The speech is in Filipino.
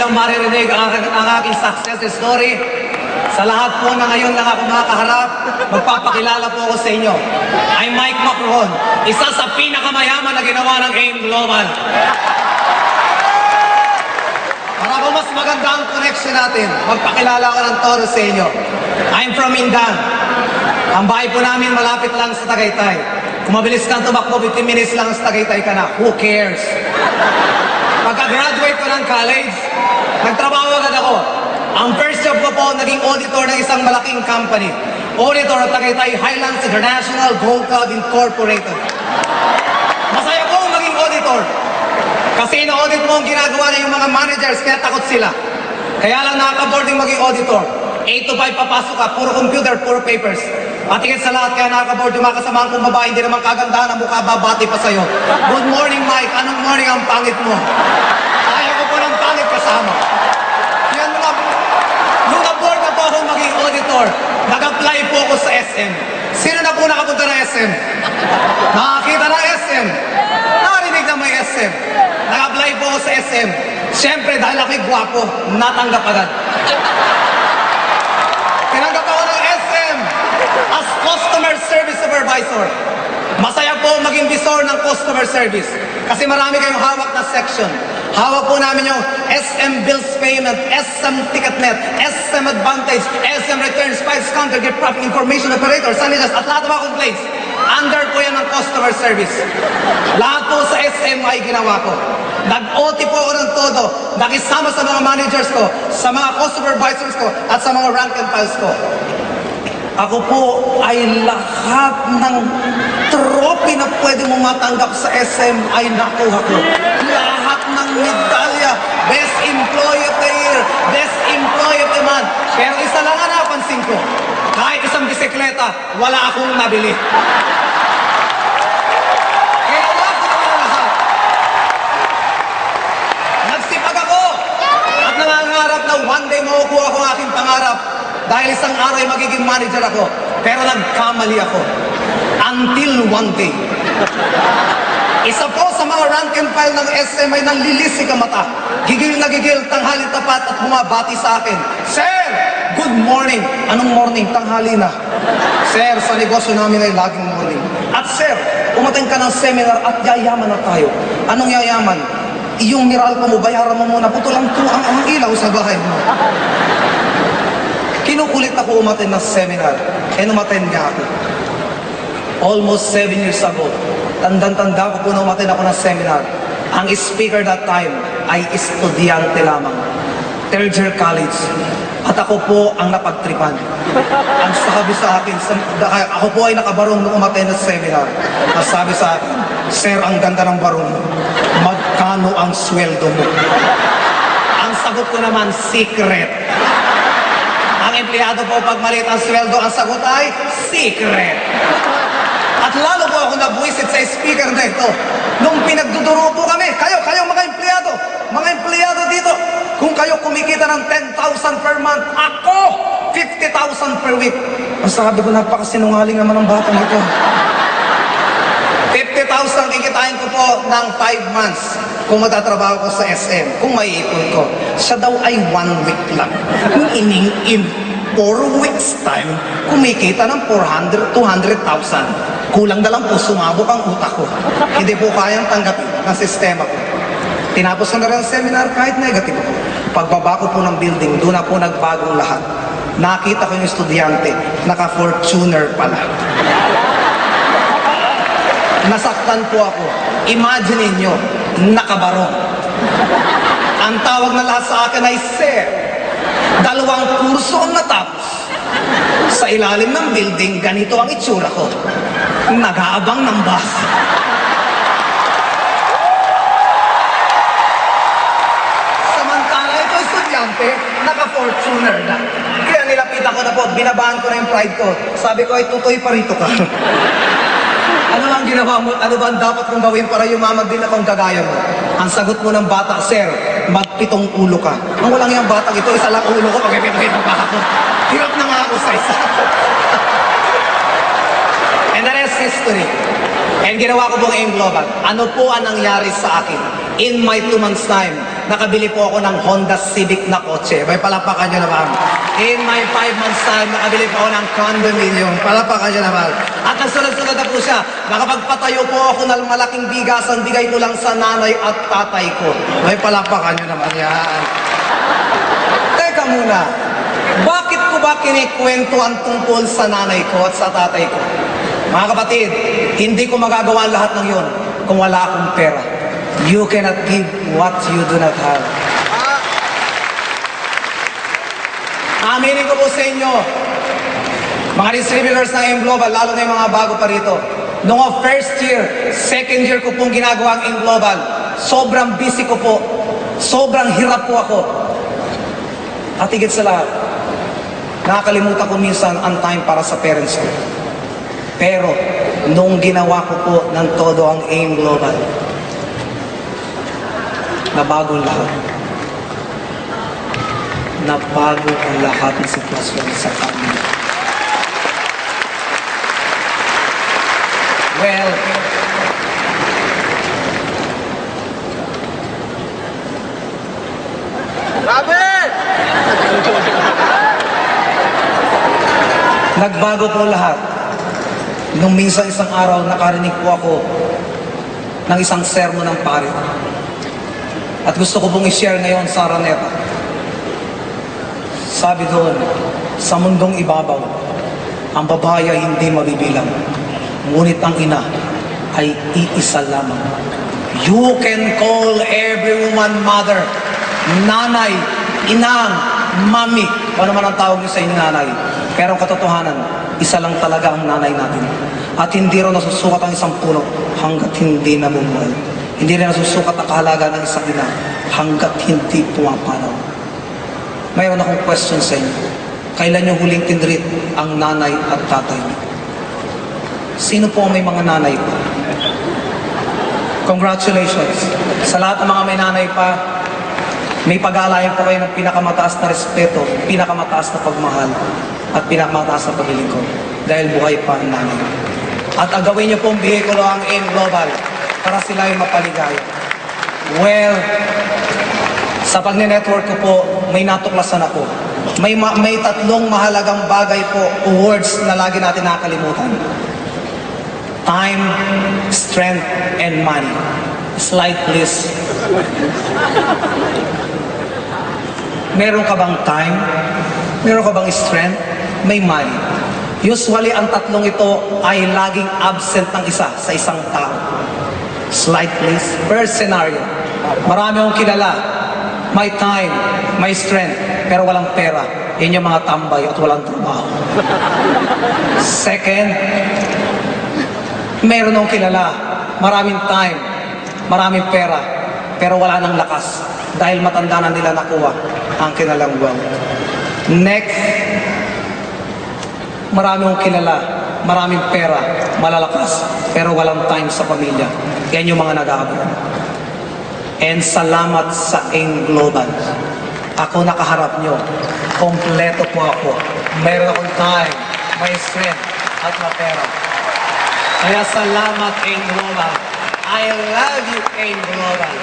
nyo maririnig ang aking success story. Sa lahat po na ngayon lang ako makakaharap, magpapakilala po ako sa inyo. I'm Mike Macron, isa sa pinakamayaman na ginawa ng AIM Global. Para po mas maganda ang connection natin, magpakilala ko ng todo sa inyo. I'm from Indan. Ang bahay po namin malapit lang sa Tagaytay. Kung mabilis kang tumakbo, 15 minutes lang sa Tagaytay ka na. Who cares? Pagka-graduate ko ng college, nagtrabaho agad ako. Ang first job ko po, naging auditor ng isang malaking company. Auditor at Tagaytay Highlands International Gold Club Incorporated. Masaya po maging auditor. Kasi ina-audit mo ang ginagawa ng mga managers, kaya takot sila. Kaya lang nakaka-boarding maging auditor. 8 to 5 papasok ka, puro computer, puro papers. At higit sa lahat, kaya nakaka-board yung mga kasamahan kong babae, hindi naman kagandahan ang mukha, babati pa sa'yo. Good morning, Mike. Anong morning ang pangit mo? Ayaw ko po ng pangit kasama. Yan mga... Nung na-board na po ako maging auditor, nag-apply po ako sa SM. Sino na po nakapunta ng SM? Nakakita ng SM. Narinig na may SM. Nag-apply po ako sa SM. Siyempre, dahil ako'y gwapo, natanggap agad. Tinanggap ako ng SM as Customer Service Supervisor. Masaya po maging visor ng customer service. Kasi marami kayong hawak na section. Hawak po namin yung SM Bills Payment, SM TicketNet, SM Advantage, SM Returns, Files Counter, Gift Profit Information Operator, Sanitas, at lahat ng mga complaints. Under po yan ng customer service. Lahat po sa SM ay ginawa ko. Nag-OT po ako ng todo. Nakisama sa mga managers ko, sa mga co-supervisors ko, at sa mga rank and files ko. Ako po ay lahat ng trophy na pwede mo matanggap sa SM ay nakuha ko. Lahat ng medalya, Best Employee of the Year, Best Employee of the Month. Pero isa lang ang napansin ko, kahit isang bisikleta, wala akong nabili. Ginawa ko naman ang lahat. Nagsipag ako at nangangarap na one day makukuha ko ang aking pangarap. Dahil isang araw ay magiging manager ako. Pero nagkamali ako. Until one day. Isa po sa mga rank and file ng SM ay nanlilisik ang mata. Gigil na gigil, tanghaling tapat at bumabati sa akin. Sir! Good morning! Anong morning? Tanghali na. Sir, sa negosyo namin ay laging morning. At sir, umating ka ng seminar at yayaman na tayo. Anong yayaman? Iyong Meralco mo, bayaran mo muna. Putulang to ang ilaw sa bahay mo. Kinukulit ako umaten ng seminar. Umaten nga ako. Almost 7 years ago, tandang-tanda ko po na umaten ako ng seminar. Ang speaker that time ay estudyante lamang. Third year college. At ako po ang napagtripan. Ang sabi sa akin, ako po ay nakabarong nung umaten ng seminar. Ang sabi sa akin, Sir, ang ganda ng barong mo. Magkano ang sweldo mo? Ang sagot ko naman, secret. Ang empleyado po, pag maliit ang sweldo, ang sagot ay secret. At lalo po ako nabuisit sa speaker na ito. Nung pinagduduro po kami, kayo mga empleyado dito, kung kayo kumikita ng 10,000 per month, ako, 50,000 per week. Ang sabi ko, napakasinungaling naman ang batang ito. 50,000 kikitain ko po ng 5 months kung magtatrabaho ko sa SM, kung maiipon ko. Siya daw ay 1 week lang. Nung ining-in 4 weeks time, kumikita ng 400, 200,000. Kulang na lang po, sumabok ang utak ko. Hindi po kayang tanggapin ng sistema ko. Tinapos ko na rin ang seminar kahit negative ako. Pagbaba ko po ng building, doon na po nagbagong lahat. Nakita ko yung estudyante, naka-Fortuner pala. Nasaktan po ako. Imagine ninyo, nakabarong. Ang tawag na lahat sa akin ay Sir. 2 kurso ang natapos. Sa ilalim ng building, ganito ang itsura ko. Nag-aabang ng bus. Samantala, ito estudyante, naka-Fortuner na. Kaya nilapitan ko na po, binabaan ko na yung pride ko. Sabi ko, ay tutoy pa rito ka. Ano ang ginawa mo? Ano ba ang dapat kong gawin para yumaman din akong kagaya mo? Ang sagot mo ng bata, Sir, magpitong ulo ka. Ang walang yung batang ito, isa lang ulo ko, pagpipitong pa ako. Hirap na nga ako sa isa. And the rest history. And ginawa ko pong AIM Global. Ano po ang nangyari sa akin? In my 2 months time, nakabili po ako ng Honda Civic na kotse. May palapakan nyo naman. In my 5 months time, nakabili po ako ng condominium. Palapakan nyo naman. At nagsunod-sunod na po siya. Nakapagpatayo po ako ng malaking bigasan. Bigay ko lang sa nanay at tatay ko. May palapakan nyo naman yan. Teka muna. Bakit ko ba kinikwento ang tungkol sa nanay ko at sa tatay ko? Mga kapatid, hindi ko magagawa lahat ng yun kung wala akong pera. You cannot give what you do not have. Aminin ko po sa inyo, mga distributors ng M Global, lalo na yung mga bago pa rito. Noong first year, second year ko pong ginagawa ang M Global, sobrang busy ko po. Sobrang hirap po ako. At higit sa lahat, nakakalimutan ko minsan ang time para sa parents ko. Pero, nung ginawa ko po ng todo ang AIM Global, nabago lahat. Nabago ang lahat ng sitwasyon sa family. Well, nagbago po lahat. Nung minsan isang araw, nakarinig po ako ng isang sermon ng pare. At gusto ko pong i-share ngayon sa Araneta. Sabi doon, sa mundong ibabaw, ang babae ay hindi mabibilang. Ngunit ang ina ay iisa lamang. You can call every woman mother, nanay, inang, mami. Ano man ang tawag niyo sa inyong nanay. Pero ang katotohanan, isa lang talaga ang nanay natin. At hindi rin nasusukat ang isang puno hanggat hindi namumuhay. Hindi rin nasusukat ang kahalaga ng isang ina hanggat hindi pumapanaw. Mayroon akong question sa inyo. Kailan niyo huling tinreat ang nanay at tatay? Sino po ang may mga nanay pa? Congratulations. Sa lahat ng mga may nanay pa, may pag-aalayan po kayo ng pinakamataas na respeto, pinakamataas na pagmahal, at pinakamataas na paglilingkod. Dahil buhay pa ang nanay. At agawin niyo pong bihikulo ang AIM Global para sila ay mapaligaya. Well, sa pagne-network ko po, may natuklasan ako. May tatlong mahalagang bagay po, words na lagi natin nakakalimutan. Time, strength, and money. Slide please. Meron ka bang time? Meron ka bang strength? May money. Usually, ang tatlong ito ay laging absent ng isa sa isang tao. Slide please. First scenario. Marami akong kilala. May time, may strength, pero walang pera. Yan yung mga tambay at walang trabaho. Second, meron akong kilala. Maraming time, maraming pera, pero wala nang lakas. Dahil matanda na nila nakuha ang kanilang wealth. Next, marami akong kilala, maraming pera, malalakas, pero walang time sa pamilya. Yan yung mga nag-aabot. And salamat sa AIM Global. Ako nakaharap nyo. Kompleto po ako. Mayroon akong time, may strength, at may pera. Kaya salamat AIM Global. I love you AIM Global.